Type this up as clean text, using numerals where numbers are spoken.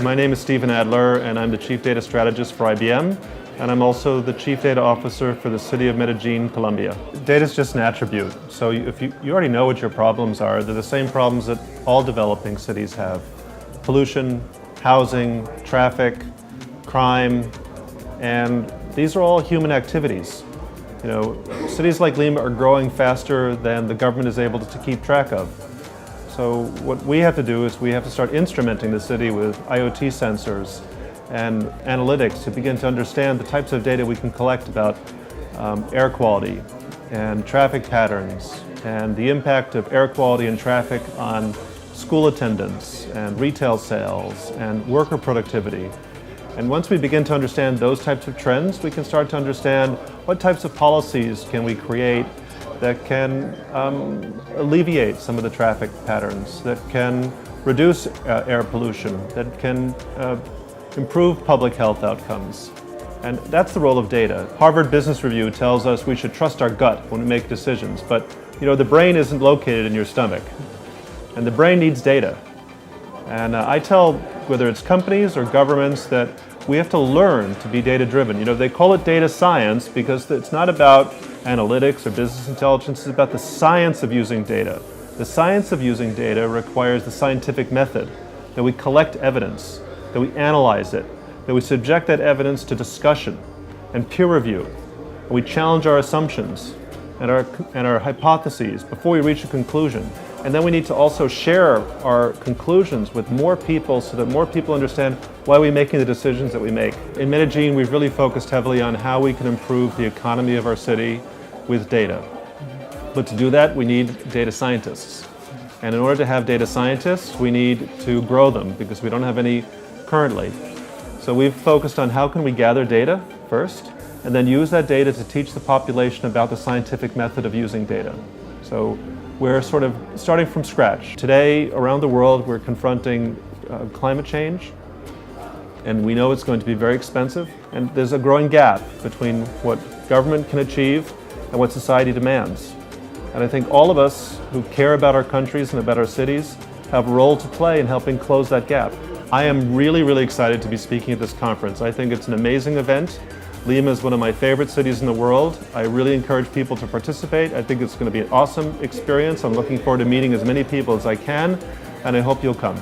My name is Stephen Adler, and I'm the Chief Data Strategist for IBM, and I'm also the Chief Data Officer for the city of Medellin, Colombia. Data is just an attribute, so if you already know what your problems are, they're the same problems that all developing cities have. Pollution, housing, traffic, crime, and these are all human activities. You know, cities like Lima are growing faster than the government is able to keep track of. So what we have to do is we have to start instrumenting the city with IoT sensors and analytics to begin to understand the types of data we can collect about air quality and traffic patterns and the impact of air quality and traffic on school attendance and retail sales and worker productivity. And once we begin to understand those types of trends, we can start to understand what types of policies can we create that can alleviate some of the traffic patterns, that can reduce air pollution, that can improve public health outcomes. And that's the role of data. Harvard Business Review tells us we should trust our gut when we make decisions, but you know, the brain isn't located in your stomach, and the brain needs data. And I tell, whether it's companies or governments, that we have to learn to be data-driven. You know, they call it data science because it's not about analytics or business intelligence, it's about the science of using data. The science of using data requires the scientific method, that we collect evidence, that we analyze it, that we subject that evidence to discussion and peer review, and we challenge our assumptions and our hypotheses before we reach a conclusion. And then we need to also share our conclusions with more people so that more people understand why we're making the decisions that we make. In Medellin, we've really focused heavily on how we can improve the economy of our city with data. But to do that, we need data scientists. And in order to have data scientists, we need to grow them because we don't have any currently. So we've focused on how can we gather data first, and then use that data to teach the population about the scientific method of using data. So we're sort of starting from scratch. Today, around the world, we're confronting climate change, and we know it's going to be very expensive, and there's a growing gap between what government can achieve and what society demands. And I think all of us who care about our countries and about our cities have a role to play in helping close that gap. I am really, really excited to be speaking at this conference. I think it's an amazing event. Lima is one of my favorite cities in the world. I really encourage people to participate. I think it's going to be an awesome experience. I'm looking forward to meeting as many people as I can, and I hope you'll come.